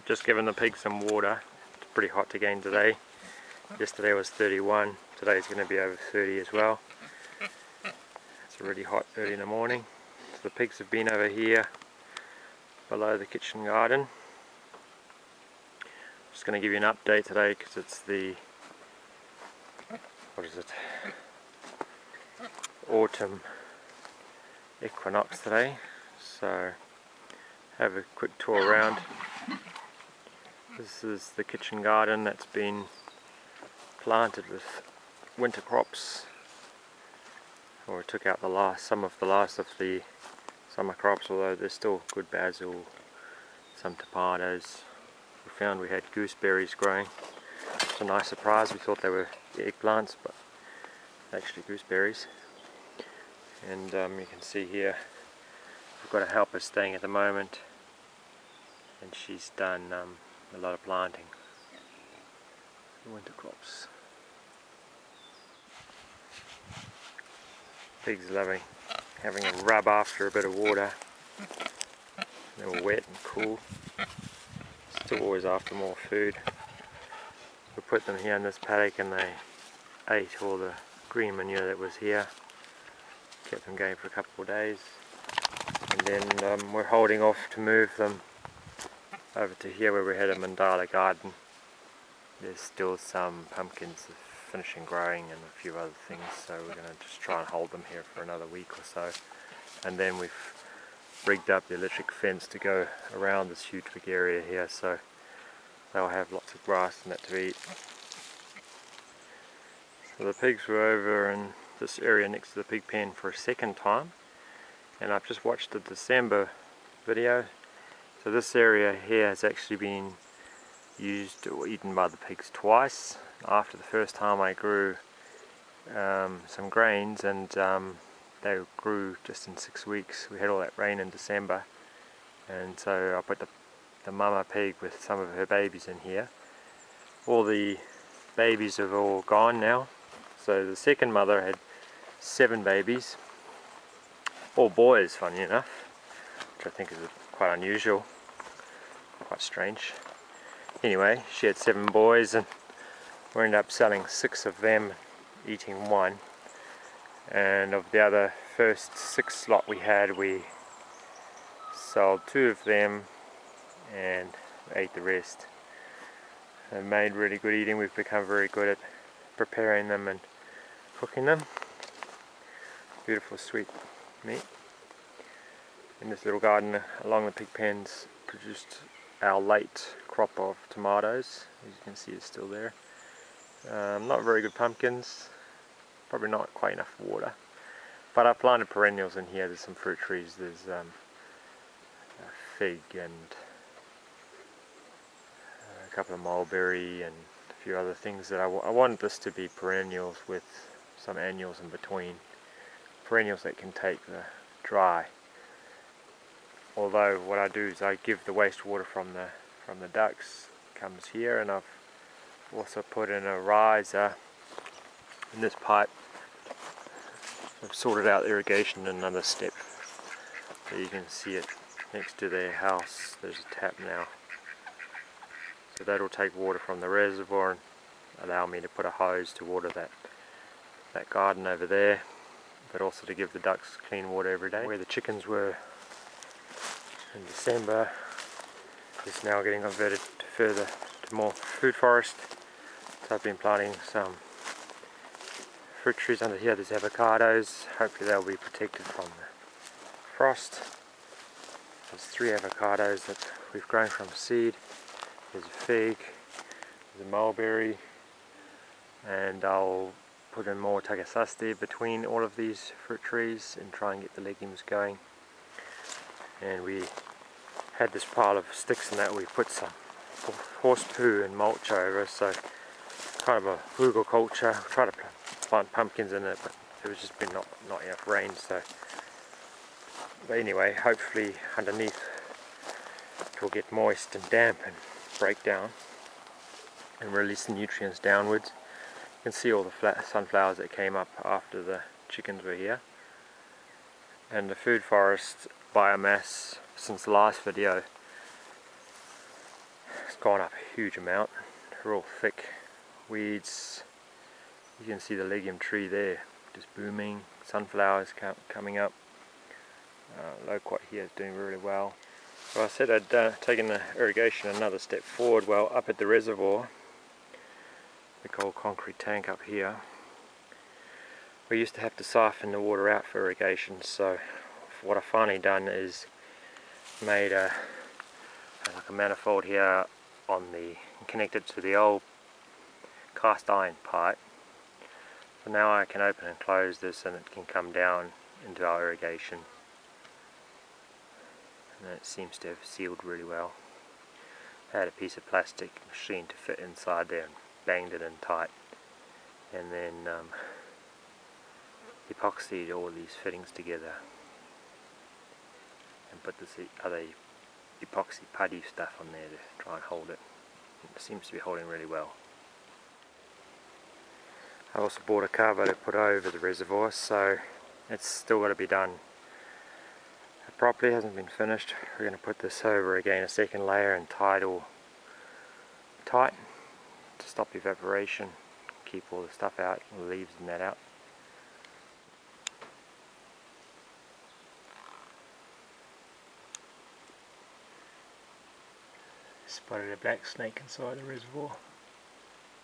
Just giving the pigs some water. It's pretty hot again today. Yesterday was 31, today is going to be over 30 as well. It's really hot early in the morning. So the pigs have been over here below the kitchen garden. Just going to give you an update today because it's the, what is it, autumn equinox today. So have a quick tour around. This is the kitchen garden that's been planted with winter crops. Or we took out some of the summer crops, although there's still good basil, some tomatoes. We found we had gooseberries growing. It's a nice surprise. We thought they were eggplants, but actually gooseberries. And you can see here we've got a helper staying at the moment, and she's done a lot of planting. Winter crops. Pigs loving having a rub after a bit of water. They're wet and cool. Still always after more food. We put them here in this paddock and they ate all the green manure that was here. Kept them going for a couple of days. And then we're holding off to move them over to here where we had a mandala garden. There's still some pumpkins finishing growing and a few other things, so we're going to just try and hold them here for another week or so. And then we've rigged up the electric fence to go around this huge big area here, so they'll have lots of grass and that to eat. So the pigs were over in this area next to the pig pen for a second time, and I've just watched the December video. So this area here has actually been used or eaten by the pigs twice. After the first time I grew some grains, and they grew just in 6 weeks. We had all that rain in December, and so I put the mama pig with some of her babies in here. All the babies have all gone now. So the second mother had 7 babies, all boys, funny enough, which I think is quite unusual, quite strange. Anyway, she had 7 boys, and we ended up selling 6 of them, eating 1. And of the other first 6 lot we had, we sold 2 of them and ate the rest. They've made really good eating. We've become very good at preparing them and cooking them. Beautiful sweet meat. And this little garden along the pig pens produced our late crop of tomatoes. As you can see, it's still there. Not very good pumpkins, probably not quite enough water, but I planted perennials in here. There's some fruit trees, there's a fig and a couple of mulberry and a few other things that I wanted this to be perennials with some annuals in between. Perennials that can take the dry. Although what I do is I give the wastewater from the ducks, comes here, and I've also put in a riser in this pipe. I've sorted out irrigation in another step. So you can see it next to their house. There's a tap now. So that'll take water from the reservoir and allow me to put a hose to water that garden over there, but also to give the ducks clean water every day. Where the chickens were in December is now getting converted further to more food forest. So I've been planting some fruit trees under here. There's avocados. Hopefully they'll be protected from the frost. There's 3 avocados that we've grown from seed. There's a fig, there's a mulberry, and I'll put in more tagasaste between all of these fruit trees and try and get the legumes going. And we had this pile of sticks in that we put some horse poo and mulch over, so kind of a hugelkultur. Try to plant pumpkins in it, but there was just been not enough rain. So, but anyway, hopefully underneath it will get moist and damp and break down and release the nutrients downwards. You can see all the sunflowers that came up after the chickens were here. And the food forest biomass since the last video It's gone up a huge amount. Real thick weeds. You can see the legume tree there just booming. Sunflowers coming up. Loquat here is doing really well. So I said I'd taken the irrigation another step forward. Well, up at the reservoir, the old concrete tank up here, we used to have to siphon the water out for irrigation. So what I've finally done is made like a manifold here connected to the old cast iron pipe. So now I can open and close this and it can come down into our irrigation. And it seems to have sealed really well. I had a piece of plastic machine to fit inside there and banged it in tight, and then epoxied all these fittings together and put this other epoxy putty stuff on there to try and hold it. It seems to be holding really well. I also bought a cover to put over the reservoir, so it's still got to be done properly. Hasn't been finished. We're going to put this over again, a second layer, and tie it all tight to stop evaporation, keep all the stuff out, all the leaves and that out. Spotted a black snake inside the reservoir,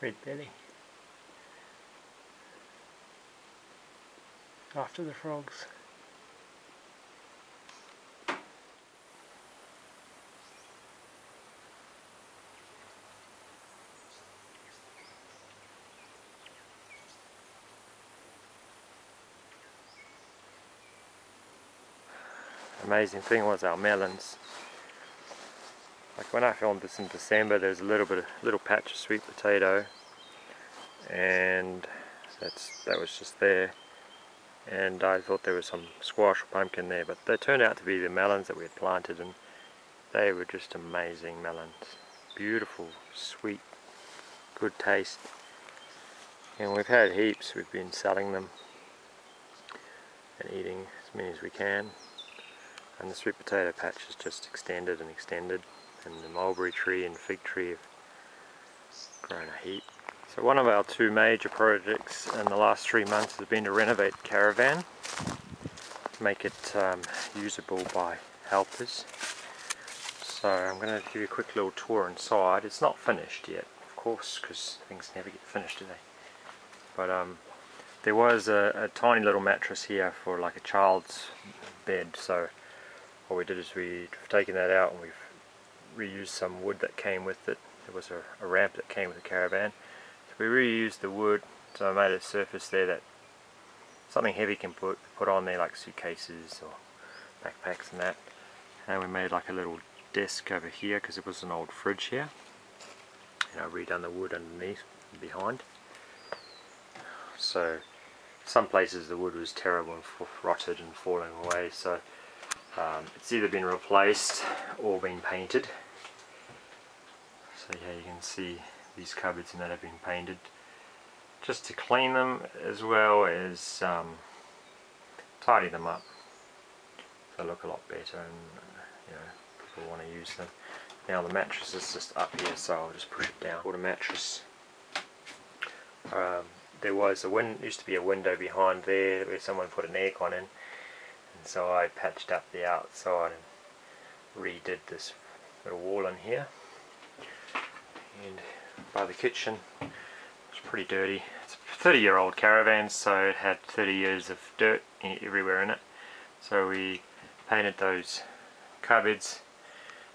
red belly, after the frogs. Amazing thing was our melons. Like when I filmed this in December, there's a little patch of sweet potato, and that was just there. And I thought there was some squash or pumpkin there, but they turned out to be the melons that we had planted, and they were just amazing melons. Beautiful, sweet, good taste. And we've had heaps. We've been selling them and eating as many as we can. And the sweet potato patch has just extended and extended, and the mulberry tree and fig tree have grown a heap. So one of our two major projects in the last 3 months has been to renovate the caravan, make it usable by helpers. So I'm going to give you a quick little tour inside. It's not finished yet, of course, because things never get finished today. But there was a tiny little mattress here for like a child's bed, so what we did is we've taken that out and we've reused some wood that came with it. There was a ramp that came with the caravan. So we reused the wood, so I made a surface there that something heavy can put on there, like suitcases or backpacks and that. And we made like a little desk over here because it was an old fridge here. And I redone the wood underneath and behind. So some places the wood was terrible and rotted and falling away, so it's either been replaced or been painted. So yeah, you can see these cupboards and that have been painted just to clean them as well as tidy them up. They look a lot better, and people want to use them. Now the mattress is just up here, so I'll just push it down. Bought a mattress. There was used to be a window behind there where someone put an aircon in. So I patched up the outside and redid this little wall in here. And by the kitchen, it's pretty dirty. It's a 30-year-old caravan, so it had 30 years of dirt everywhere in it. So we painted those cupboards.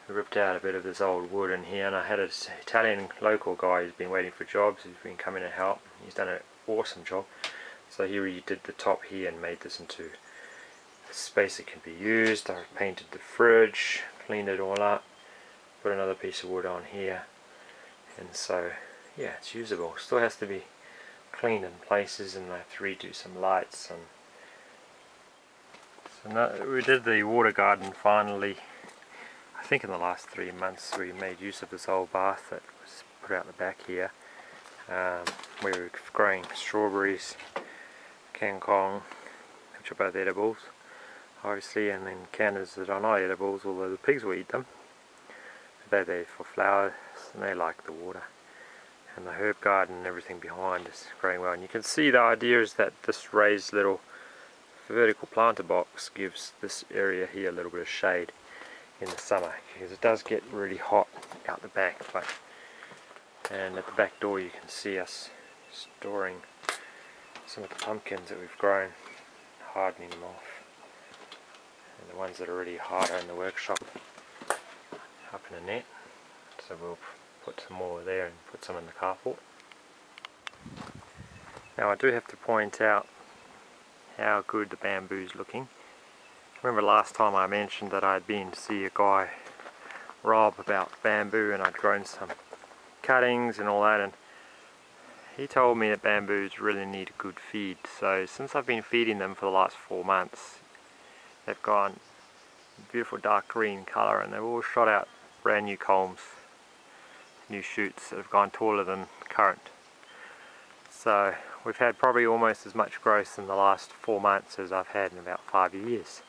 We ripped out a bit of this old wood in here, and I had an Italian local guy who's been waiting for jobs, who's been coming to help. He's done an awesome job. So he redid the top here and made this into space that can be used. I painted the fridge, cleaned it all up, put another piece of wood on here, and so yeah, it's usable. Still has to be cleaned in places, and I have to redo some lights. And so now we did the water garden finally. I think in the last 3 months we made use of this old bath that was put out the back here. We were growing strawberries, kangkong, which are both edibles, obviously, and then cannas that are not edibles, although the pigs will eat them. They're there for flowers and they like the water. And the herb garden and everything behind is growing well. And you can see the idea is that this raised little vertical planter box gives this area here a little bit of shade in the summer, because it does get really hot out the back. And at the back door you can see us storing some of the pumpkins that we've grown, hardening them off, and the ones that are already harder in the workshop up in a net. So we'll put some more there and put some in the carport. Now I do have to point out how good the bamboo's looking. Remember last time I mentioned that I'd been to see a guy, Rob, about bamboo, and I'd grown some cuttings and all that, and he told me that bamboos really need a good feed. So since I've been feeding them for the last 4 months, they've gone beautiful dark green colour, and they've all shot out brand new culms, new shoots that have gone taller than current. So we've had probably almost as much growth in the last 4 months as I've had in about 5 years.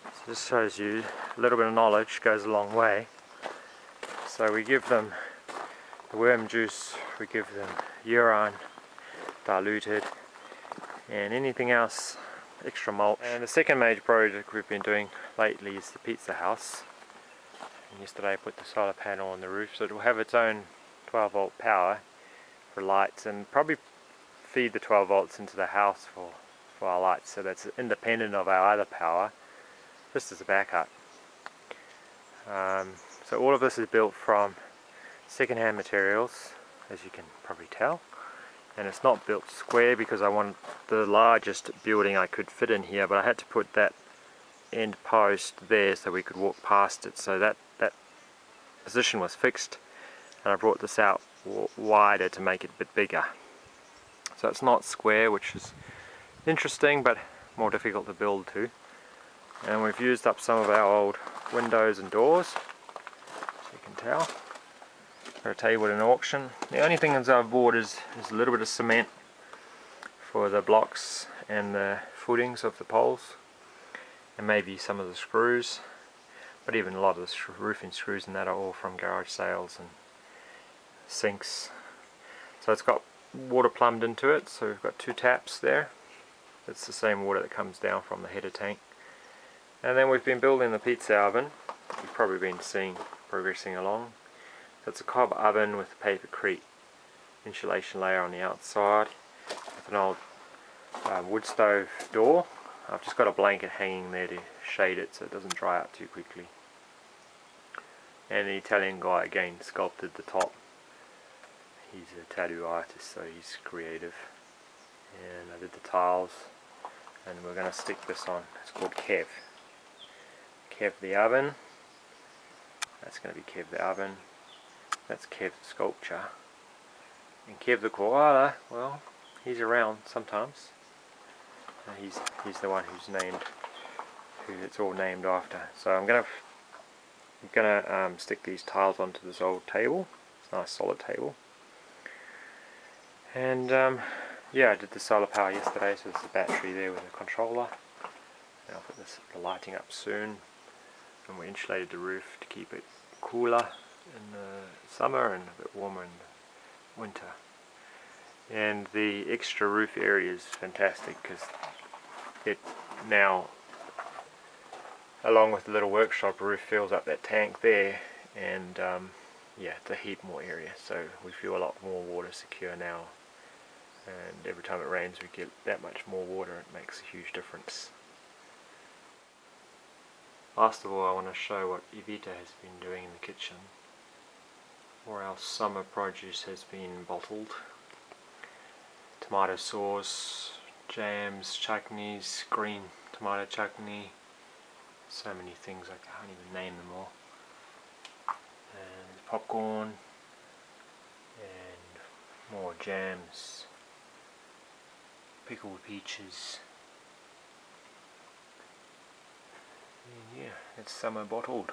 So this shows you a little bit of knowledge goes a long way. So we give them the worm juice, we give them urine diluted, and anything else extra mulch. And the second major project we've been doing lately is the pizza house. And yesterday I put the solar panel on the roof, so it will have its own 12 volt power for lights, and probably feed the 12 volts into the house for our lights, so that's independent of our other power, just as a backup. So all of this is built from second-hand materials, as you can probably tell, and it's not built square because I want the largest building I could fit in here, but I had to put that end post there so we could walk past it, so that position was fixed, and I brought this out wider to make it a bit bigger. So it's not square, which is interesting but more difficult to build to. And we've used up some of our old windows and doors, as you can tell. I'll tell you what, an auction. The only thing that I've bought is a little bit of cement for the blocks and the footings of the poles, and maybe some of the screws, but even a lot of the roofing screws and that are all from garage sales and sinks. So it's got water plumbed into it, so we've got 2 taps there. It's the same water that comes down from the header tank. And then we've been building the pizza oven. You've probably been seeing progressing along. So it's a cob oven with a papercrete insulation layer on the outside, with an old wood stove door. I've just got a blanket hanging there to shade it so it doesn't dry out too quickly. And the Italian guy again sculpted the top. He's a tattoo artist, so he's creative. And I did the tiles, and we're going to stick this on. It's called Kev. Kev the oven. That's going to be Kev the oven. That's Kev the sculpture. And Kev the koala, well, he's around sometimes. He's the one who's named, who it's all named after. So I'm gonna stick these tiles onto this old table. It's a nice solid table. And yeah, I did the solar power yesterday, so there's a battery there with a controller. And I'll put the lighting up soon. And we insulated the roof to keep it cooler in the summer and a bit warmer in the winter. And the extra roof area is fantastic because it now, along with the little workshop roof, fills up that tank there, and yeah, it's a heap more area, so we feel a lot more water secure now, and every time it rains we get that much more water. It makes a huge difference. Last of all, I want to show what Evita has been doing in the kitchen. All our summer produce has been bottled. Tomato sauce, jams, chutneys, green tomato chutney, so many things I can't even name them all. And popcorn, and more jams, pickled peaches. And yeah, it's summer bottled.